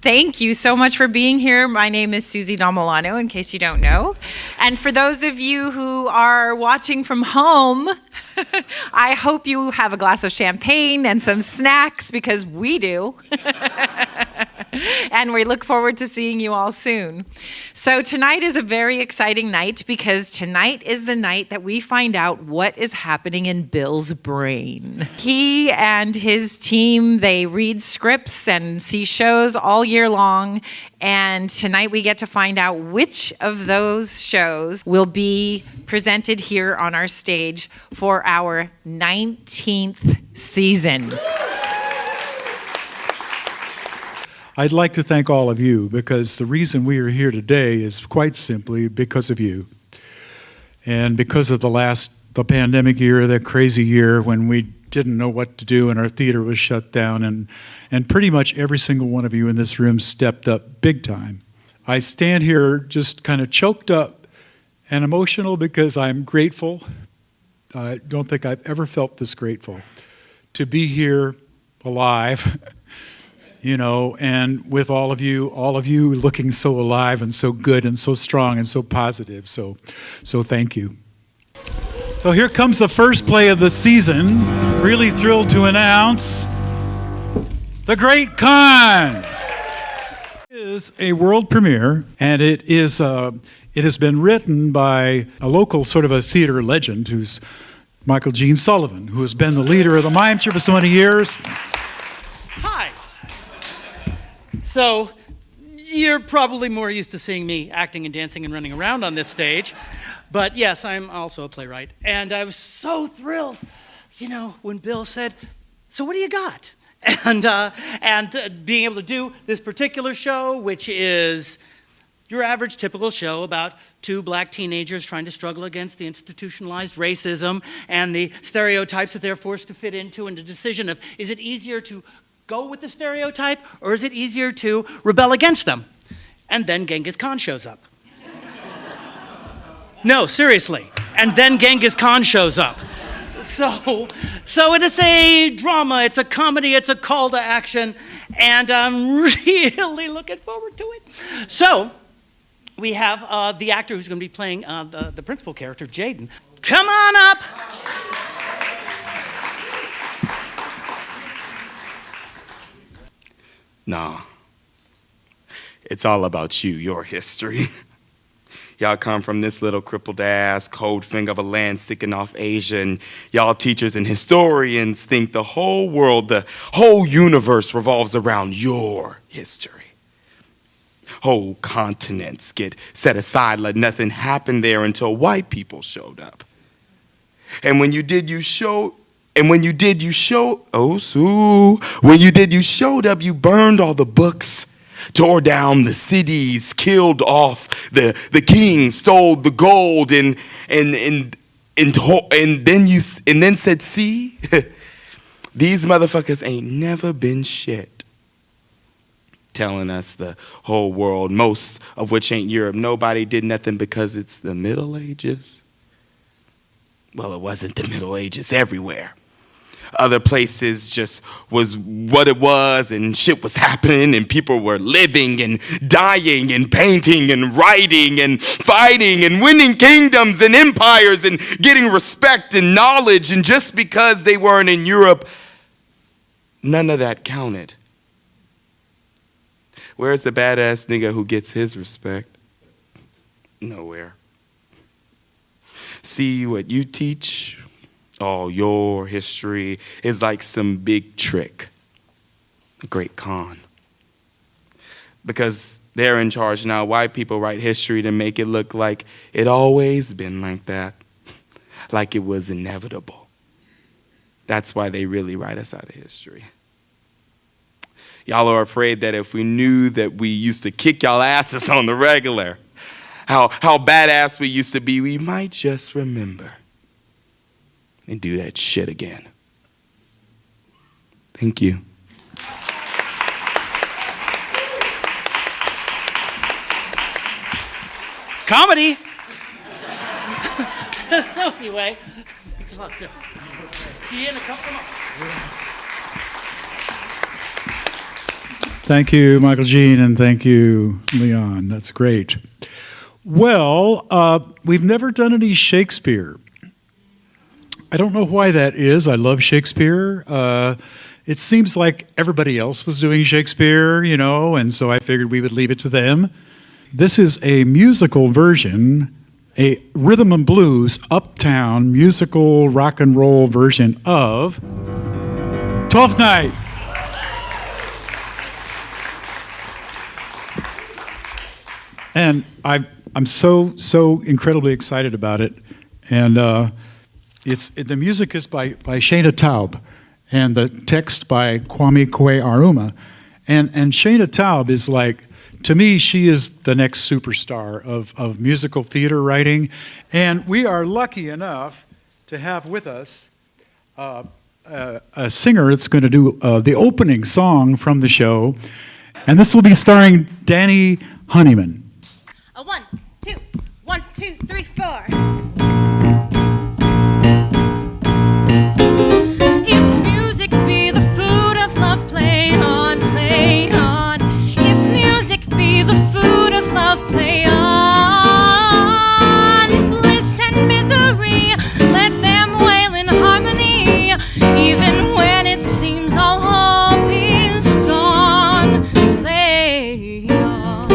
Thank you so much for being here. My name is Susie Damilano, in case you don't know. And for those of you who are watching from home, I hope you have a glass of champagne and some snacks, because we do. And we look forward to seeing you all soon. So tonight is a very exciting night, because tonight is the night that we find out what is happening in Bill's brain. He and his team, they read scripts and see shows all year long, and tonight we get to find out which of those shows will be presented here on our stage for our 19th season. I'd like to thank all of you, because the reason we are here today is quite simply because of you. And because of the pandemic year, that crazy year when we didn't know what to do and our theater was shut down, and pretty much every single one of you in this room stepped up big time. I stand here just kind of choked up and emotional, because I'm grateful. I don't think I've ever felt this grateful to be here alive. You know, and with all of you looking so alive and so good and so strong and so positive. So thank you. So here comes the first play of the season. Really thrilled to announce The Great Con. It is a world premiere, and it has been written by a local sort of a theater legend, who's Michael Gene Sullivan, who has been the leader of the Mime Troupe for so many years. Hi. So, you're probably more used to seeing me acting and dancing and running around on this stage. But yes, I'm also a playwright. And I was so thrilled, when Bill said, "So what do you got?" And being able to do this particular show, which is your average typical show about two black teenagers trying to struggle against the institutionalized racism and the stereotypes that they're forced to fit into, and the decision of, is it easier to go with the stereotype, or is it easier to rebel against them? And then Genghis Khan shows up. No, seriously. And then Genghis Khan shows up. So it is a drama, it's a comedy, it's a call to action, and I'm really looking forward to it. So we have the actor who's going to be playing the principal character, Jaden. Come on up. Nah, it's all about you, your history. Y'all come from this little crippled ass, cold finger of a land sticking off Asia, and y'all teachers and historians think the whole world, the whole universe revolves around your history. Whole continents get set aside like nothing happened there until white people showed up. And when you did, you showed up, you burned all the books, tore down the cities, killed off the kings, stole the gold, and then said, "See, these motherfuckers ain't never been shit." Telling us the whole world, most of which ain't Europe, nobody did nothing because it's the Middle Ages. Well, it wasn't the Middle Ages everywhere. Other places just was what it was, and shit was happening, and people were living and dying and painting and writing and fighting and winning kingdoms and empires and getting respect and knowledge. And just because they weren't in Europe, none of that counted. Where's the badass nigga who gets his respect? Nowhere. See, what you teach, all your history, is like some big trick, a great con. Because they're in charge now. White people write history to make it look like it always been like that, like it was inevitable. That's why they really write us out of history. Y'all are afraid that if we knew that we used to kick y'all asses on the regular, how badass we used to be, we might just remember and do that shit again. Thank you. Comedy. So anyway, thanks a lot, Bill. See you in a couple of months. Thank you, Michael Jean, and thank you, Leon. That's great. Well, we've never done any Shakespeare. I don't know why that is. I love Shakespeare. It seems like everybody else was doing Shakespeare, you know, and so I figured we would leave it to them. This is a musical version, a rhythm and blues, uptown, musical rock and roll version of Twelfth Night. And I'm so incredibly excited about it. And the music is by Shana Taub, and the text by Kwame Kwe Aruma. And Shana Taub is like, to me, she is the next superstar of musical theater writing. And we are lucky enough to have with us a singer that's going to do the opening song from the show. And this will be starring Danny Honeyman. A 1, 2, 1, 2, 3, 4. If music be the food of love, play on, play on. If music be the food of love, play on. Bliss and misery, let them wail in harmony, even when it seems all hope is gone. Play on.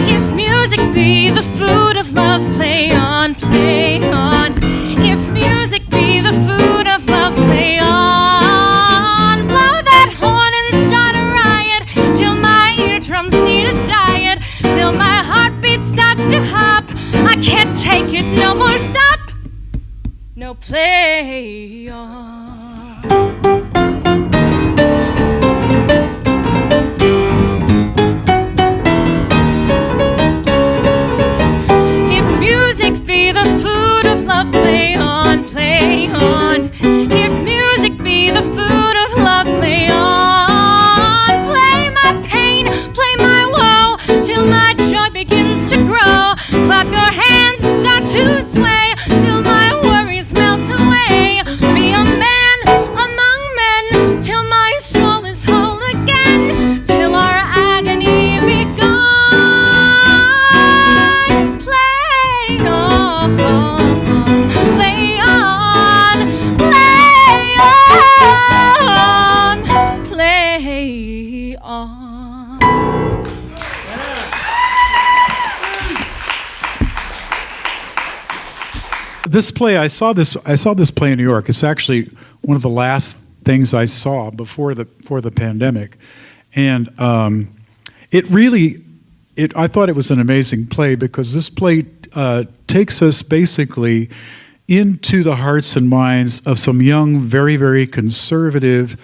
If music be the food of love, play on, play on. If music be the food of love, play on. Blow that horn and start a riot, till my eardrums need a diet, till my heartbeat starts to hop. I can't take it no more, stop. No, play on. If music be the food of love, play on, play on. If music be the food of love, play on. Play my pain, play my woe, till my joy begins to grow. Clap your hands, start to sway, till my worries melt away. Be a man among men, till my soul is whole again, till our agony be gone. Play on, play on, play on, play on. This play, I saw this play in New York. It's actually one of the last things I saw before the pandemic, and I thought it was an amazing play because this play takes us basically into the hearts and minds of some young, very, very conservative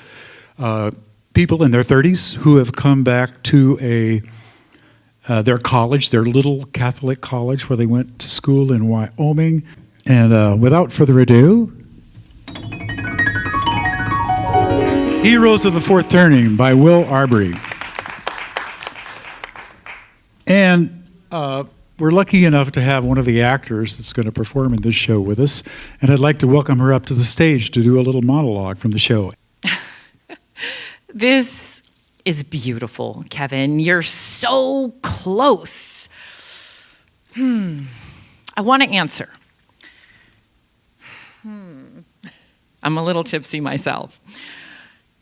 people in their 30s who have come back to their college, their little Catholic college where they went to school in Wyoming. And without further ado, Heroes of the Fourth Turning by Will Arbery. And we're lucky enough to have one of the actors that's going to perform in this show with us. And I'd like to welcome her up to the stage to do a little monologue from the show. This is beautiful, Kevin. You're so close. I want to answer. I'm a little tipsy myself.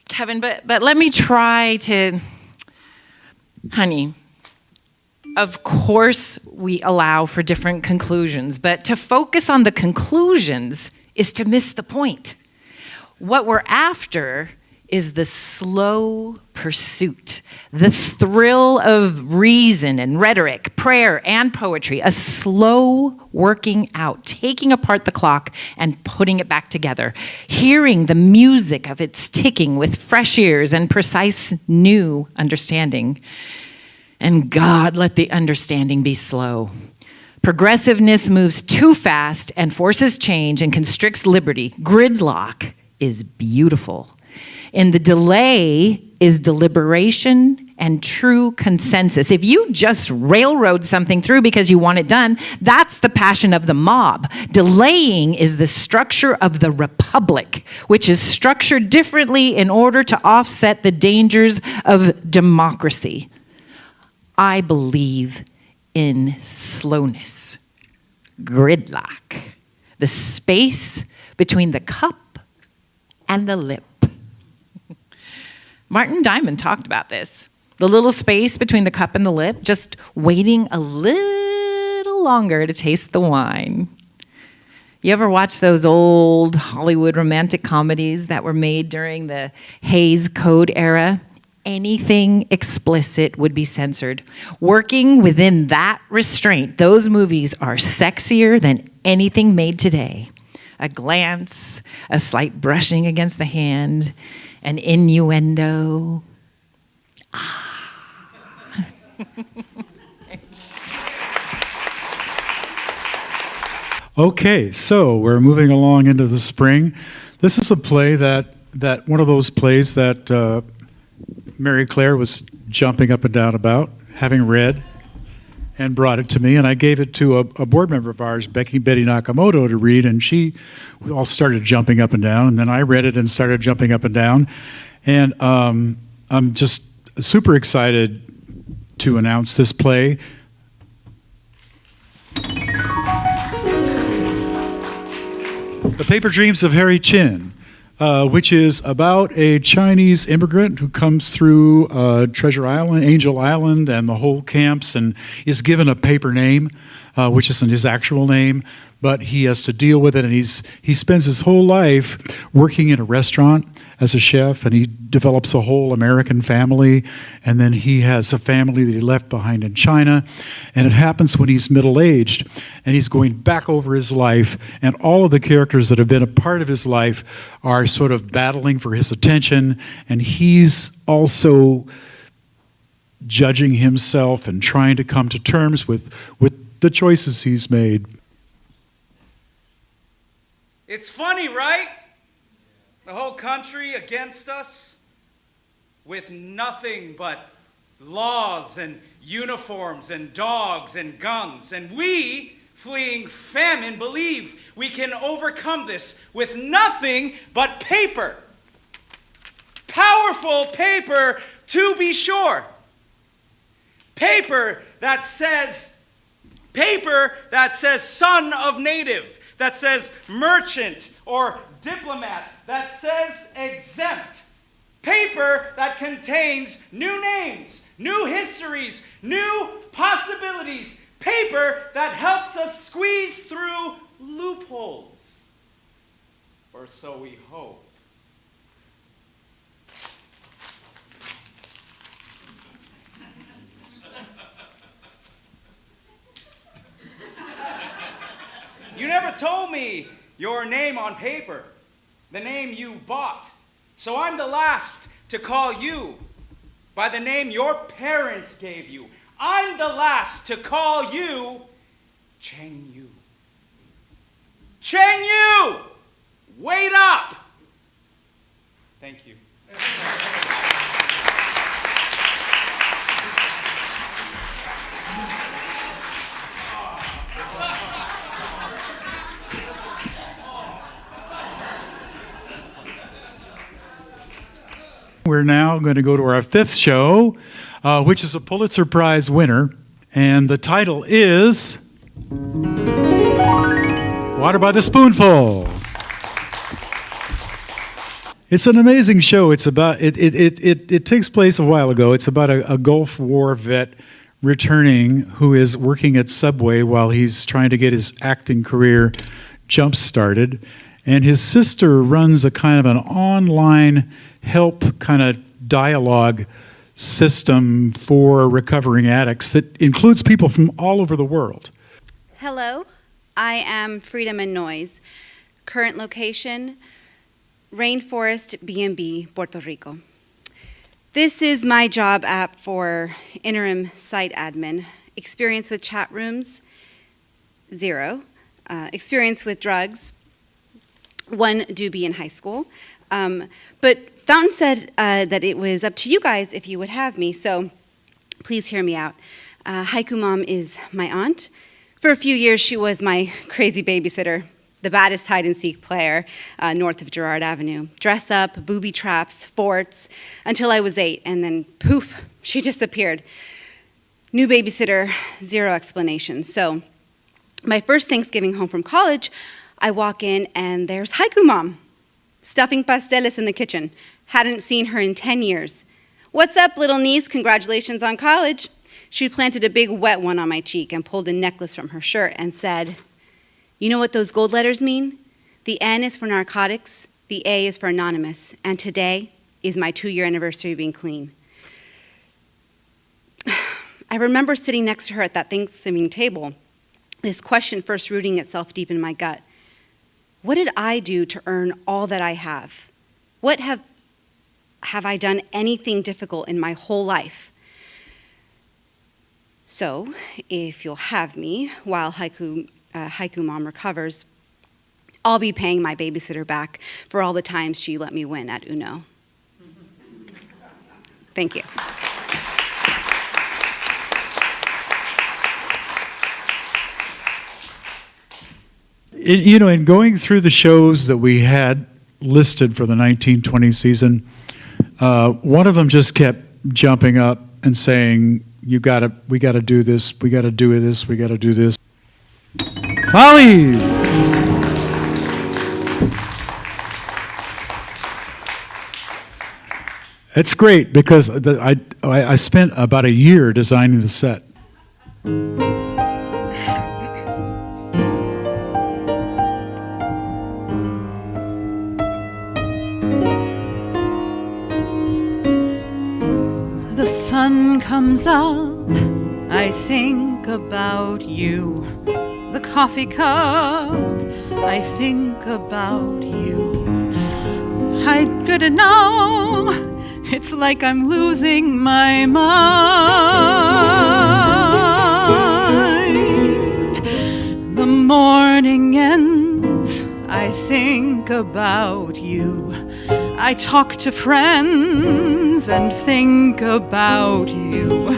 Kevin, but let me try to, honey, of course we allow for different conclusions, but to focus on the conclusions is to miss the point. What we're after is the slow pursuit, the thrill of reason and rhetoric, prayer and poetry, a slow working out, taking apart the clock and putting it back together, hearing the music of its ticking with fresh ears and precise new understanding. And God, let the understanding be slow. Progressiveness moves too fast and forces change and constricts liberty. Gridlock is beautiful. In the delay is deliberation and true consensus. If you just railroad something through because you want it done, that's the passion of the mob. Delaying is the structure of the republic, which is structured differently in order to offset the dangers of democracy. I believe in slowness, gridlock, the space between the cup and the lip. Martin Diamond talked about this. The little space between the cup and the lip, just waiting a little longer to taste the wine. You ever watch those old Hollywood romantic comedies that were made during the Hays Code era? Anything explicit would be censored. Working within that restraint, those movies are sexier than anything made today. A glance, a slight brushing against the hand, an innuendo. Okay, so we're moving along into the spring. This is a play that one of those plays that Mary Claire was jumping up and down about, having read, and brought it to me, and I gave it to a board member of ours, Betty Nakamoto, to read, and we all started jumping up and down, and then I read it and started jumping up and down, and I'm just super excited to announce this play. The Paper Dreams of Harry Chin, which is about a Chinese immigrant who comes through Treasure Island, Angel Island, and the whole camps, and is given a paper name, which isn't his actual name, but he has to deal with it, and he spends his whole life working in a restaurant as a chef, and he develops a whole American family, and then he has a family that he left behind in China, and it happens when he's middle-aged, and he's going back over his life, and all of the characters that have been a part of his life are sort of battling for his attention, and he's also judging himself and trying to come to terms with the choices he's made. It's funny, right? The whole country against us with nothing but laws and uniforms and dogs and guns. And we, fleeing famine, believe we can overcome this with nothing but paper. Powerful paper, to be sure. Paper that says son of native, that says merchant or diplomat, that says exempt. Paper that contains new names, new histories, new possibilities. Paper that helps us squeeze through loopholes. Or so we hope. You never told me your name on paper, the name you bought. So I'm the last to call you by the name your parents gave you. I'm the last to call you Cheng Yu. Cheng Yu! Wait up! Thank you. We're now going to go to our fifth show, which is a Pulitzer Prize winner, and the title is Water by the Spoonful. It's an amazing show. It's about it takes place a while ago. It's about a Gulf War vet returning who is working at Subway while he's trying to get his acting career jump-started. And his sister runs a kind of an online help kind of dialogue system for recovering addicts that includes people from all over the world. Hello, I am Freedom and Noise. Current location, Rainforest B&B, Puerto Rico. This is my job app for interim site admin. Experience with chat rooms, 0. Experience with drugs, 1 doobie in high school. But Fountain said that it was up to you guys if you would have me, so please hear me out. Haiku Mom is my aunt. For a few years, she was my crazy babysitter, the baddest hide-and-seek player north of Girard Avenue. Dress up, booby traps, forts, until I was 8, and then poof, she disappeared. New babysitter, zero explanation. So my first Thanksgiving home from college, I walk in and there's Haiku Mom, stuffing pasteles in the kitchen. Hadn't seen her in 10 years. "What's up, little niece? Congratulations on college." She planted a big wet one on my cheek and pulled a necklace from her shirt and said, "You know what those gold letters mean? The N is for narcotics, the A is for anonymous, and today is my 2-year anniversary of being clean." I remember sitting next to her at that Thanksgiving table, this question first rooting itself deep in my gut. What did I do to earn all that I have? What have I done anything difficult in my whole life? So, if you'll have me, while Haiku Mom recovers, I'll be paying my babysitter back for all the times she let me win at Uno. Thank you. In going through the shows that we had listed for the 1920 season, one of them just kept jumping up and saying, we got to do this, we got to do this, we got to do this. Follies! It's great because I spent about a year designing the set. The sun comes up, I think about you. The coffee cup, I think about you. I didn't know, it's like I'm losing my mind. The morning ends, I think about you. I talk to friends and think about you.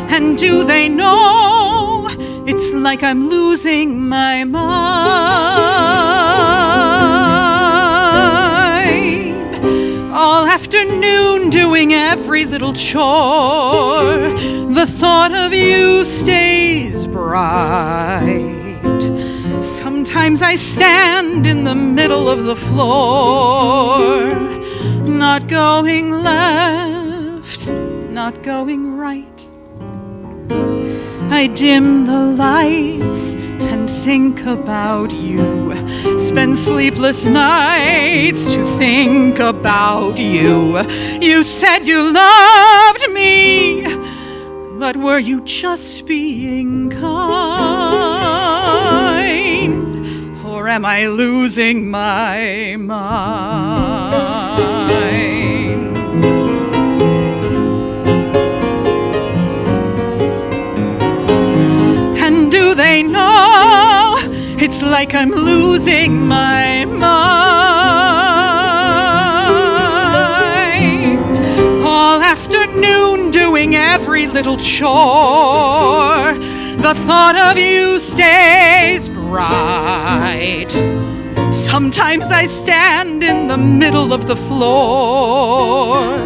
And do they know it's like I'm losing my mind? All afternoon doing every little chore, the thought of you stays bright. Sometimes I stand in the middle of the floor, not going left, not going right. I dim the lights and think about you. Spend sleepless nights to think about you. You said you loved me, but were you just being kind? Or am I losing my mind? And do they know it's like I'm losing my mind? All afternoon doing every little chore, the thought of you stays bright. Sometimes I stand in the middle of the floor,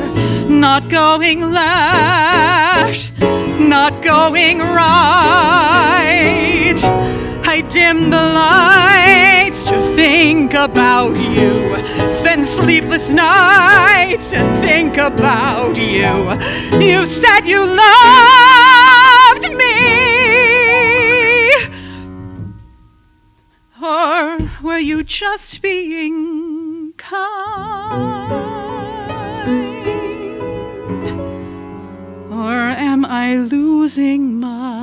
not going left, not going right. I dim the lights to think about you. Spend sleepless nights and think about you. You said you loved me. Or were you just being kind? Or am I losing my